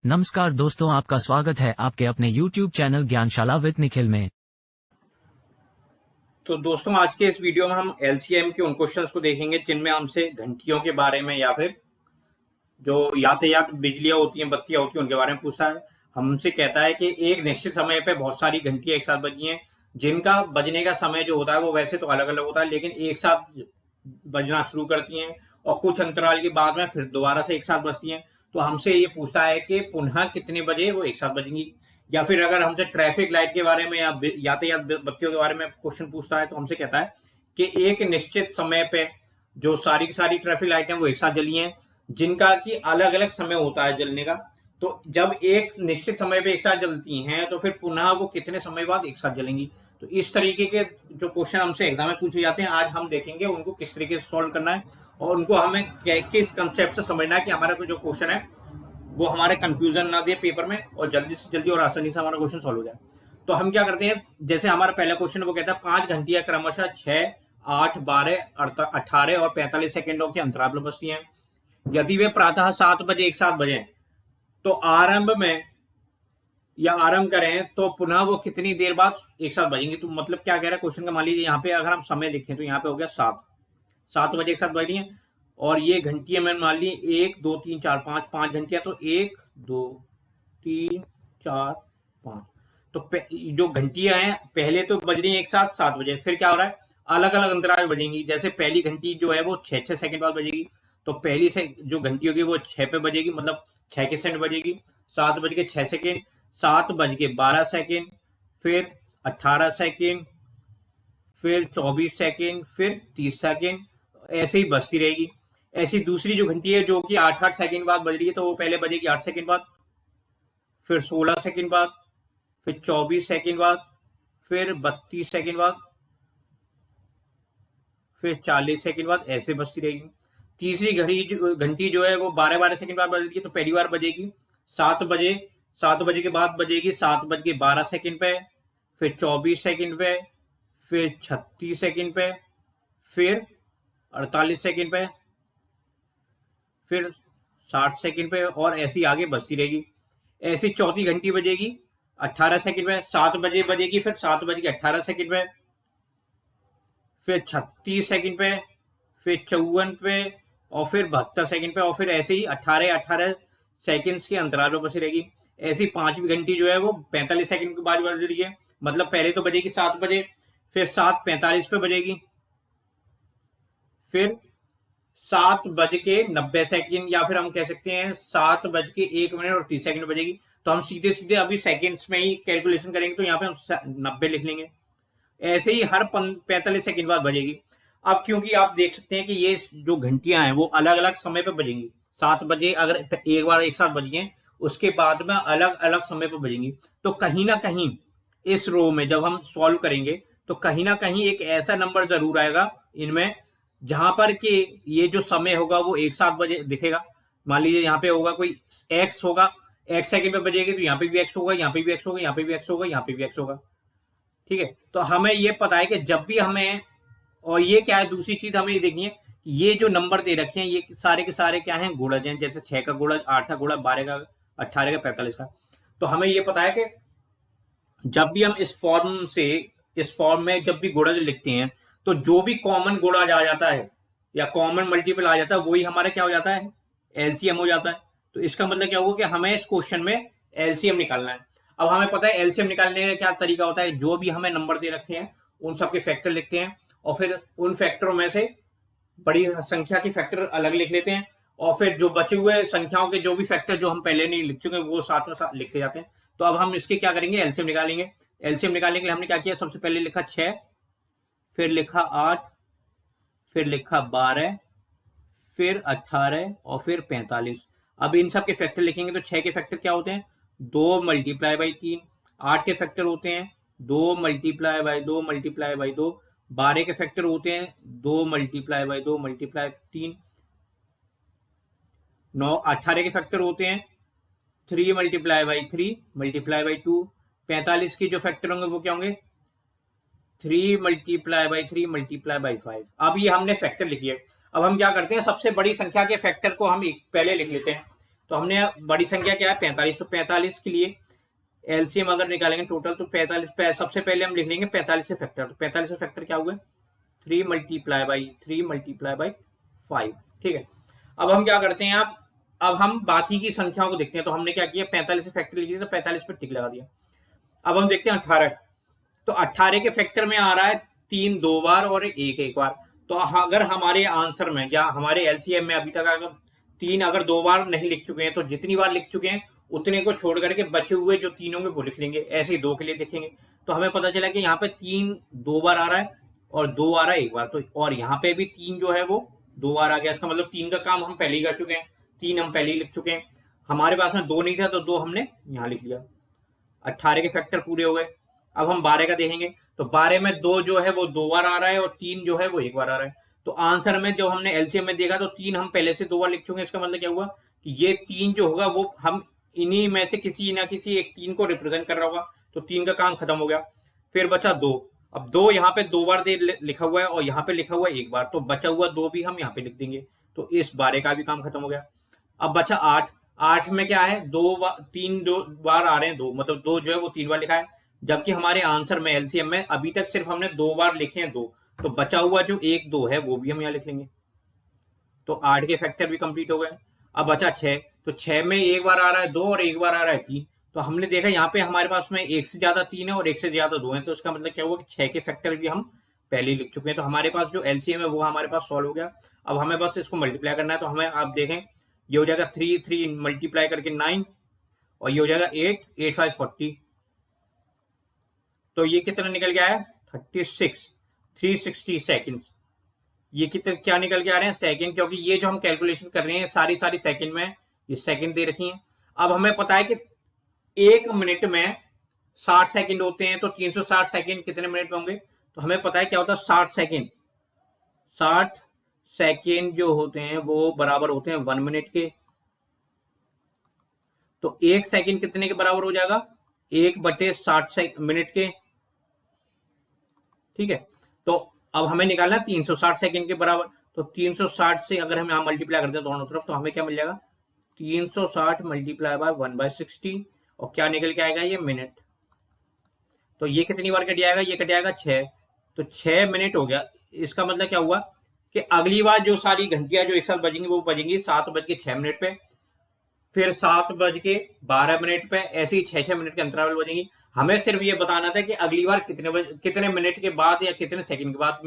नमस्कार दोस्तों, आपका स्वागत है आपके अपने YouTube channel Gyanshala with Nikhil में। तो दोस्तों, आज के इस वीडियो में हम एलसीएम के उन क्वेश्चंस को देखेंगे जिनमें हमसे घंटियों के बारे में या फिर जो यातायात बिजलियां होती हैं, बत्तियां होती हैं, उनके बारे में पूछता है। हमसे कहता है कि एक निश्चित समय पे बहुत सारी घंटियां एक साथ बजी हैं, जिनका बजने का समय जो होता है वो वैसे तो अलग अलग होता है, लेकिन एक साथ बजना शुरू करती हैं और कुछ अंतराल के बाद में फिर दोबारा से एक साथ बजती हैं। तो हमसे ये पूछता है कि पुनः कितने बजे वो एक साथ बजेंगी। या फिर अगर हमसे ट्रैफिक लाइट के बारे में या यातायात बत्तियों के बारे में क्वेश्चन पूछता है, तो हमसे कहता है कि एक निश्चित समय पे जो सारी की सारी ट्रैफिक लाइटें वो एक साथ जली हैं, जिनका कि अलग अलग समय होता है जलने का। तो जब एक निश्चित समय पे एक साथ जलती हैं, तो फिर पुनः वो कितने समय बाद एक साथ जलेंगी। तो इस तरीके के जो क्वेश्चन हमसे एग्जाम में पूछे जाते हैं, आज हम देखेंगे उनको किस तरीके से सॉल्व करना है और उनको हमें किस कंसेप्ट से समझना है कि हमारा जो क्वेश्चन है वो हमारे कंफ्यूजन ना दे पेपर में और जल्दी से जल्दी और आसानी से हमारा क्वेश्चन सॉल्व हो जाए। तो हम क्या करते हैं, जैसे हमारा पहला क्वेश्चन वो कहता है 5 घंटियां क्रमशः 6, 8, 12, 18 और 45 सेकेंडों के अंतराल पर बजती हैं। यदि वे प्रातः 7 बजे एक साथ बजें, तो आरंभ में या आरंभ करें तो पुनः वो कितनी देर बाद एक साथ बजेंगे। तो मतलब क्या कह रहा है क्वेश्चन का, मान लीजिए यहाँ पे अगर हम समय लिखें तो यहाँ पे हो गया 7 बजे एक साथ बज रही है और ये घंटियां मैंने मान ली 1 2 3 4 5 घंटियां। तो 1 2 3 4 5, तो जो घंटियां हैं पहले तो बज रही है एक साथ 7 बजे, फिर क्या हो रहा है अलग अलग अंतराल बजेंगी। जैसे पहली घंटी जो है वो 6 सेकंड बाद बजेगी, तो पहली से जो घंटी होगी वो 6 पे बजेगी, मतलब 6 के सेकंड बजेगी। 7 बज के 6 सेकेंड, 7 बज के 12 सेकेंड, फिर 18 सेकेंड, फिर 24 सेकेंड, फिर 30 सेकेंड, ऐसे ही बजती रहेगी। ऐसी दूसरी जो घंटी है जो कि 8 सेकेंड बाद बज रही है, तो वो पहले बजेगी 8 सेकेंड बाद, फिर 16 सेकेंड बाद, फिर 24 सेकेंड बाद, फिर 32 सेकेंड बाद, फिर 40 सेकेंड बाद, ऐसे बजती रहेगी। तीसरी घंटी जो है वो 12 सेकेंड बाद बजेगी, तो पहली बार बजेगी 7 बजे। 7 बजे के बाद बजेगी 7 बज के 12 सेकेंड पे, फिर 24 सेकेंड पे, फिर 36 सेकेंड पे, फिर 48 सेकेंड पे, फिर 60 सेकेंड पे, और ऐसी आगे बजती रहेगी। ऐसी चौथी घंटी बजेगी 18 सेकेंड पे, 7 बजे बजेगी, फिर 7 बज के 18 सेकेंड पे, फिर 36 सेकेंड पे, फिर 54 पे, और फिर 72 सेकेंड पे, और फिर ऐसे ही 18 सेकेंड्स के अंतराल पर बसी रहेगी। ऐसी पांचवी घंटी जो है वो 45 सेकेंड के बाद बज रही है, मतलब पहले तो बजेगी 7 बजे, फिर 7:45 पे बजेगी, फिर 7 बज के 90 सेकेंड, या फिर हम कह सकते हैं 7 बज के 1 मिनट और 30 सेकेंड बजेगी। तो हम सीधे सीधे अभी सेकेंड्स में ही कैलकुलेशन करेंगे, तो यहाँ पे हम 90 लिख लेंगे। ऐसे ही हर 45 सेकेंड बाद बजेगी। अब क्योंकि आप देख सकते हैं कि ये जो घंटियां हैं वो अलग अलग समय पर बजेंगी। 7 बजे अगर एक बार एक साथ बजी हैं, उसके बाद में अलग अलग समय पर बजेंगी। तो कहीं ना कहीं इस रो में जब हम सॉल्व करेंगे, तो कहीं ना कहीं एक ऐसा नंबर जरूर आएगा इनमें जहां पर कि ये जो समय होगा वो एक साथ बजे दिखेगा। मान लीजिए यहाँ पे होगा कोई एक्स होगा, एक्स सेकंड पे बजेगी, तो यहाँ पे भी एक्स होगा, यहाँ पे भी एक्स होगा, यहाँ पे भी एक्स होगा, यहाँ पे भी एक्स होगा। ठीक है, तो हमें ये पता है कि जब भी हमें, और ये क्या है दूसरी चीज हमें ये देखनी है कि ये जो नंबर दे रखे हैं ये सारे के सारे क्या हैं, गुणज हैं। जैसे 6 का गुणज, 8 का गुणज, 12 का, 18 का, 45 का। तो हमें ये पता है कि जब भी हम इस फॉर्म में जब भी गुणज लिखते हैं, तो जो भी कॉमन गुणज आ जाता है या कॉमन मल्टीपल आ जाता है, वही हमारा क्या हो जाता है, एलसीएम हो जाता है। तो इसका मतलब क्या होगा कि हमें इस क्वेश्चन में एलसीएम निकालना है। अब हमें पता है एलसीएम निकालने का क्या तरीका होता है, जो भी हमें नंबर दे रखे हैं उन सबके फैक्टर लिखते हैं, और फिर उन फैक्टरों में से बड़ी संख्या के फैक्टर अलग लिख लेते हैं, और फिर जो बचे हुए संख्याओं के जो भी फैक्टर जो हम पहले नहीं लिख चुके वो साथ में साथ लिखते जाते हैं। तो अब हम इसके क्या करेंगे, एलसीएम निकालेंगे। एलसीएम निकालने के लिए हमने क्या किया, सबसे पहले लिखा 6, फिर लिखा 8, फिर लिखा 12, फिर 18 और फिर 45। अब इन सब के फैक्टर लिखेंगे, तो 6 के फैक्टर क्या होते हैं, 2 मल्टीप्लाई बाई 3। 8 के फैक्टर होते हैं 2 मल्टीप्लाई बाई 2 मल्टीप्लाई बाई 2। 12 के फैक्टर होते हैं 2 मल्टीप्लाई बाई 2 मल्टीप्लाई 3। 18 के फैक्टर होते हैं 3 मल्टीप्लाई बाई 3 मल्टीप्लाई बाई 2। 45 के जो फैक्टर होंगे वो क्या होंगे, 3 मल्टीप्लाई बाई 3 मल्टीप्लाई बाई 5। अब ये हमने फैक्टर लिखी है। अब हम क्या करते हैं, सबसे बड़ी संख्या के फैक्टर को हम पहले लिख लेते हैं। तो हमने बड़ी संख्या क्या है 45, तो 45 के लिए एलसीएम अगर निकालेंगे टोटल तो 45, सबसे पहले हम लिख लेंगे 45 से फैक्टर। तो 45 से फैक्टर क्या हुआ 3 मल्टीप्लाई बाई 5। ठीक है, अब हम क्या करते हैं, अब हम बाकी की संख्याओं को देखते हैं। तो हमने क्या किया 45 से फैक्टर लिखी तो 45 पे टिक लगा दिया। अब हम देखते हैं 18, तो 18 के फैक्टर में आ रहा है 3 2 बार और 1 1 बार। तो अगर हमारे आंसर में या हमारे एलसीएम में अभी तक अगर 3 अगर 2 बार नहीं लिख चुके हैं तो जितनी बार लिख चुके हैं उतने को छोड़ करके बचे हुए जो 3 होंगे वो लिख लेंगे। ऐसे ही 2 के लिए देखेंगे तो हमें पता चला कि यहाँ पे 3 2 बार आ रहा है और 2 आ रहा है 1 बार। तो और यहाँ पे भी 3 जो है वो 2 बार आ गया। इसका मतलब 3 का काम हम पहले ही कर चुके हैं, 3 हम पहले ही लिख चुके हैं। हमारे पास में 2 नहीं था तो 2 हमने यहाँ लिख लिया। 18 के फैक्टर पूरे हो गए। अब हम 12 का देखेंगे तो 12 में 2 जो है वो 2 बार आ रहा है और 3 जो है वो 1 बार आ रहा है। तो आंसर में जो हमने एलसीएम में देखा तो 3 हम पहले से 2 बार लिख चुके हैं। इसका मतलब क्या हुआ कि ये 3 जो होगा वो हम इन्हीं में से किसी ना किसी एक 3 को रिप्रेजेंट कर रहा होगा। तो 3 का काम खत्म हो गया। फिर बचा 2। अब 2 यहाँ पे 2 बार लिखा हुआ है और यहाँ पे लिखा हुआ है 1 बार, तो बचा हुआ 2 भी हम यहाँ पे लिख देंगे। तो इस 12 का भी काम खत्म हो गया। अब बचा 8। 8 में क्या है 3 2 बार आ रहे हैं 2, मतलब 2 जो है वो 3 बार लिखा है। जबकि हमारे आंसर में एलसीएम में अभी तक सिर्फ हमने 2 बार लिखे हैं 2, तो बचा हुआ जो 1 2 है वो भी हम यहाँ लिख लेंगे। तो 8 के फैक्टर भी कंप्लीट हो गए। अब बचा 6, तो 6 में 1 बार आ रहा है 2 और 1 बार आ रहा है 3। तो हमने देखा यहाँ पे हमारे पास में 1 से ज्यादा 3 है और 1 से ज्यादा 2 है। तो इसका मतलब क्या हुआ कि 6 के फैक्टर भी हम पहले ही लिख चुके हैं। तो हमारे पास जो एलसीएम है वो हमारे पास सॉल्व हो गया। अब हमें बस इसको मल्टीप्लाई करना है। तो हमें आप देखें ये हो जाएगा 3 मल्टीप्लाई करके 9 और ये हो जाएगा 8 8 5 40। तो ये कितना निकल गया है 36 360 सेकेंड। ये कितने क्या निकल के आ रहे हैं सेकंड, क्योंकि ये जो हम कैलकुलेशन कर रहे हैं सारी सेकंड में ये सेकंड दे रखी हैं। अब हमें पता है कि 1 मिनट में 60 सेकंड होते हैं, तो 360 सेकंड कितने मिनट में होंगे। तो हमें पता है क्या होता है 60 सेकंड। 60 सेकंड जो होते हैं वो बराबर होते हैं 1 मिनट के। तो 1 सेकंड कितने के बराबर हो जाएगा 1/60 मिनट के। ठीक है, तो अब हमें निकालना 360 सेकंड के बराबर। तो 360 से अगर हम यहाँ मल्टीप्लाई करते हैं दोनों तरफ तो हमें क्या मिल जाएगा 360 मल्टीप्लाई बाय 1/60 और क्या निकल के आएगा ये मिनट। तो ये कितनी बार कट जाएगा ये कट जाएगा 6। तो 6 मिनट हो गया। इसका मतलब क्या हुआ कि अगली बार जो सारी घंटियां जो एक साथ बजेंगी वो बजेंगी 7:06 पे, फिर 7:12 पे, ऐसे ही 6 मिनट के अंतराल बजेंगी। हमें सिर्फ ये बताना था कि अगली बार कितने मिनट के बाद या कितने सेकंड के बाद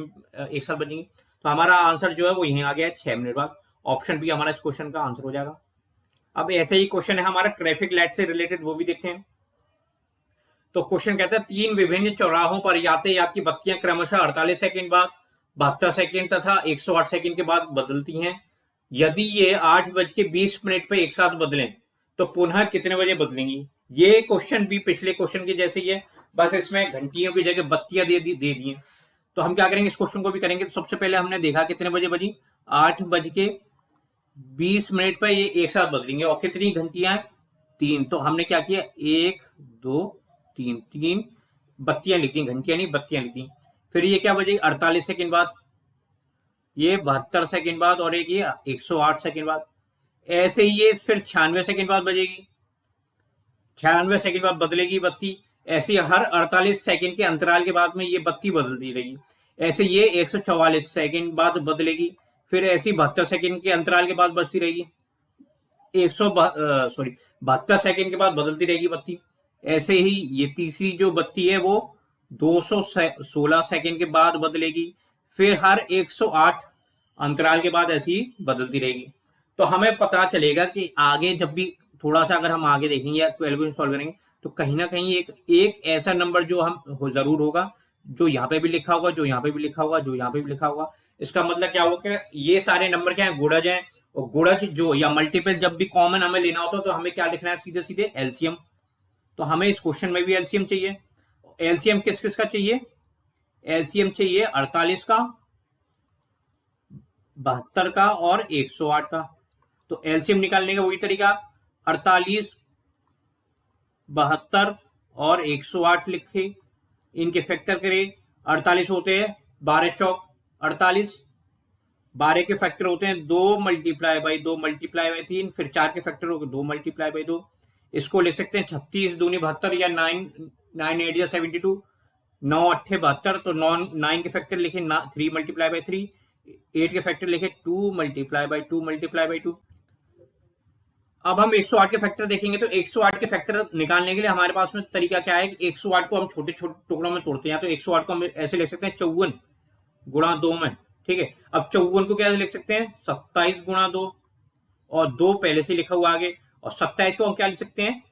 एक साथ बजेंगी। तो हमारा आंसर जो है वो यहीं आ गया है 6 मिनट बाद। ऑप्शन बी हमारा इस क्वेश्चन का आंसर हो जाएगा। अब ऐसे ही क्वेश्चन है हमारा ट्रैफिक लाइट से रिलेटेड, वो भी देखते हैं। तो क्वेश्चन कहता है 3 विभिन्न चौराहों पर यातायात की बत्तियां क्रमशः 48 सेकंड बाद, 72 सेकंड तथा 108 सेकंड के बाद बदलती हैं। यदि ये 8:20 पे एक साथ बदलें तो पुनः कितने बजे बदलेंगी। ये क्वेश्चन भी पिछले क्वेश्चन के जैसे ही है, बस इसमें घंटियों की जगह बत्तियां दे दी हैं। तो हम क्या करेंगे इस क्वेश्चन को भी करेंगे। तो सबसे पहले हमने देखा कितने बजे बजी 8:20 पे ये एक साथ बदलेंगे और कितनी घंटियां 3। तो हमने क्या किया 1 2 3 बत्तियां लिख दी, घंटियां नहीं बत्तियां लिख दी। फिर ये क्या बजेगी 48 सेकंड बाद, ये 72 सेकंड बाद और एक ये 108 सेकंड बाद। ऐसे ही ये फिर 96 सेकंड बाद बजेगी, 96 सेकंड बाद बदलेगी बत्ती। ऐसे हर 48 सेकंड के अंतराल के बाद में ये बत्ती बदलती रहेगी। ऐसे ये 144 सेकंड बाद बदलेगी, फिर ऐसी 72 सेकंड के अंतराल के बाद बजती रहेगी। 72 सेकंड के बाद बदलती रहेगी बत्ती। ऐसे ही ये तीसरी जो बत्ती है वो 216 सेकंड के बाद बदलेगी, फिर हर 108 अंतराल के बाद ऐसी बदलती रहेगी। तो हमें पता चलेगा कि आगे जब भी थोड़ा सा अगर हम आगे देखेंगे या कैलकुलेशन सॉल्व करेंगे तो कहीं ना कहीं एक ऐसा नंबर जो हम जरूर होगा जो यहाँ पे भी लिखा होगा, जो यहाँ पे भी लिखा होगा, जो यहाँ पे भी लिखा होगा। इसका मतलब क्या होगा कि ये सारे नंबर क्या है गुणज हैं, और गुणज जो या मल्टीपल जब भी कॉमन हमें लेना होता है तो हमें क्या लिखना है सीधे सीधे एलसीएम। तो हमें इस क्वेश्चन में भी एलसीएम चाहिए। एलसीएम किस किस का चाहिए, एलसीएम चाहिए 48 का, 72 का और 108 का। तो एलसीएम निकालने का वही तरीका 48 72 और 108 लिखे, इनके फैक्टर करें। 48 होते हैं 12 चौक 48, 12 के फैक्टर होते हैं 2 मल्टीप्लाई बाई 2 मल्टीप्लाई बाई 3, फिर 4 के फैक्टर हो गए 2 मल्टीप्लाई बाई 2। इसको लिख सकते हैं 36 दूनी 72 या 9 8 या 72, 9 8 72। तो 9 के फैक्टर लिखे 3 मल्टीप्लाई बाई 3, 8 के फैक्टर लिखे 2 मल्टीप्लाई बाई 2 मल्टीप्लाई बाई 2। अब हम 108 के फैक्टर देखेंगे। तो 108 के फैक्टर निकालने के लिए हमारे पास में तरीका क्या है कि 108 को हम छोटे छोटे टुकड़ों में तोड़ते हैं। तो 108 को हम ऐसे लिख सकते हैं 54 गुणा 2 में, ठीक है। अब 54 को क्या लिख सकते हैं 27 गुणा 2, और 2 पहले से लिखा हुआ आगे, और 27 को हम क्या लिख सकते हैं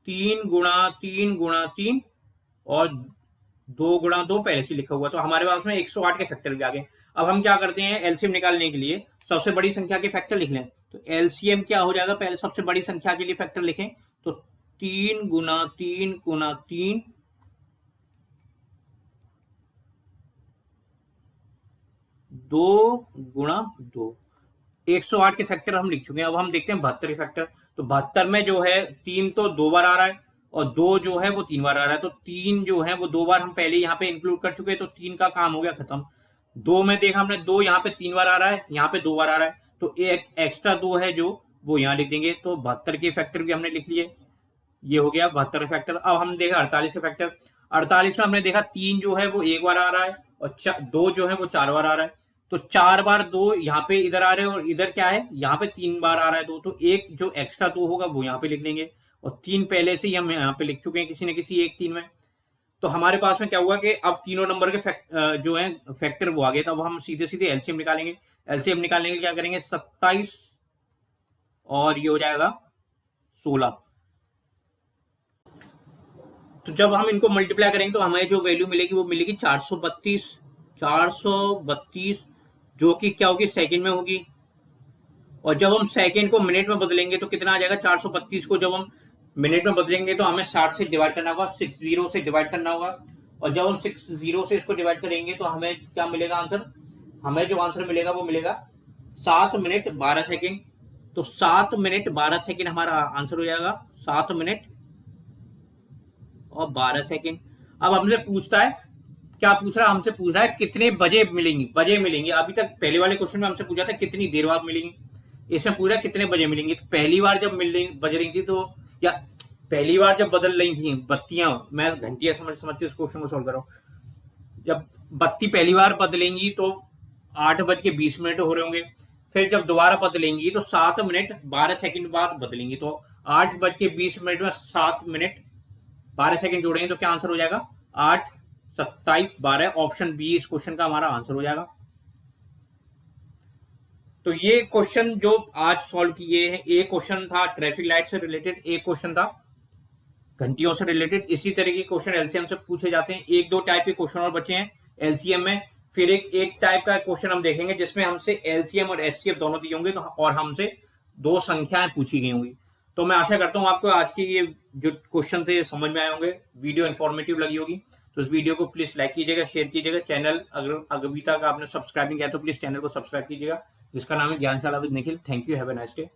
3 गुणा 3 गुणा 3, और 2 गुणा 2 पहले से लिखा हुआ। तो हमारे पास में 108 के फैक्टर भी आ गए। अब हम क्या करते हैं एलसीएम निकालने के लिए सबसे बड़ी संख्या के फैक्टर लिख लें। तो एलसीएम क्या हो जाएगा, पहले सबसे बड़ी संख्या के लिए फैक्टर लिखें तो 3 गुना 3 गुना 3 2 गुणा 2। 108 के फैक्टर हम लिख चुके हैं। अब हम देखते हैं 72 के फैक्टर। तो 72 में जो है 3 तो 2 बार आ रहा है, और 2 जो है वो 3 बार आ रहा है। तो 3 जो है वो 2 बार हम पहले यहाँ पे इंक्लूड कर चुके हैं, तो 3 का काम हो गया खत्म। 2 में देखा हमने 2 यहाँ पे 3 बार आ रहा है, यहाँ पे 2 बार आ रहा है, तो एक एक्स्ट्रा 2 है जो वो यहाँ लिख देंगे। तो 72 के फैक्टर भी हमने लिख लिए, ये हो गया 72 फैक्टर। अब हम देखा 48 के फैक्टर। 48 में हमने देखा 3 जो है वो 1 बार आ रहा है, और 2 जो है वो 4 बार आ रहा है। तो 4 बार 2 यहाँ पे इधर आ रहे हैं, और इधर क्या है यहाँ पे 3 बार आ रहा है 2, तो एक जो एक्स्ट्रा 2 होगा वो यहाँ पे लिख लेंगे, और 3 पहले से ही हम यहाँ पे लिख चुके हैं किसी न किसी एक 3 में। तो हमारे पास में क्या हुआ कि अब तीनों नंबर के जो है फैक्टर वो आ गए। तो अब हम सीधे सीधे एलसीएम निकालेंगे। एलसीएम निकालने के लिए क्या करेंगे 27 और ये हो जाएगा 16। तो जब हम इनको मल्टीप्लाई करेंगे तो हमें जो वैल्यू मिलेगी वो मिलेगी 432 432, जो कि क्या होगी सेकंड में होगी। और जब हम सेकंड को मिनट में बदलेंगे तो कितना आ जाएगा 432 को जब हम मिनट में बदलेंगे तो हमें 60 से डिवाइड करना होगा, 60 से डिवाइड करना होगा। और जब हम 60 से इसको डिवाइड करेंगे तो हमें क्या मिलेगा आंसर, हमें जो आंसर मिलेगा वो मिलेगा 7 मिनट 12 सेकेंड। तो 7 मिनट 12 सेकेंड हमारा आंसर हो जाएगा, 7 मिनट और 12 सेकेंड। अब हमसे पूछता है, क्या पूछ रहा है, हमसे पूछ रहा है कितने बजे मिलेंगी, बजे मिलेंगी। अभी तक पहले वाले क्वेश्चन में हमसे पूछा था कितनी देर बाद मिलेंगी, इसमें पूछा कितने बजे मिलेंगी। तो पहली बार जब बज रही थी तो, या पहली बार जब बदल रही थी बत्तियां, मैं घंटियां समझ के उस क्वेश्चन को सोल्व कर रहा हूँ। जब बत्ती पहली बार बदलेंगी तो 8:20 हो रहे होंगे, फिर जब दोबारा बदलेंगी तो 7 मिनट 12 सेकंड बाद बदलेंगी। तो 8:20 में 7 मिनट 12 सेकंड जोड़ेंगे तो क्या आंसर हो जाएगा 8 27 12। ऑप्शन बी इस क्वेश्चन का हमारा आंसर हो जाएगा। तो ये क्वेश्चन जो आज सॉल्व किए हैं, एक क्वेश्चन था ट्रैफिक लाइट से रिलेटेड, एक क्वेश्चन था घंटियों से रिलेटेड। इसी तरह के क्वेश्चन एलसीएम से पूछे जाते हैं। 1-2 टाइप के क्वेश्चन और बचे हैं एलसीएम में। फिर एक टाइप का क्वेश्चन हम देखेंगे जिसमें हमसे एलसीएम और एचसीएफ दोनों दिए होंगे, तो और हमसे 2 संख्याएं पूछी गई होंगी। तो मैं आशा करता हूं आपको आज की ये जो क्वेश्चन थे समझ में आए होंगे, वीडियो इन्फॉर्मेटिव लगी होगी। तो इस वीडियो को प्लीज लाइक कीजिएगा, शेयर कीजिएगा। चैनल अगर अभी तक आपने सब्सक्राइब नहीं किया तो प्लीज चैनल को सब्सक्राइब कीजिएगा, जिसका नाम है Gyanshala with Nikhil. Thank you, have a nice day.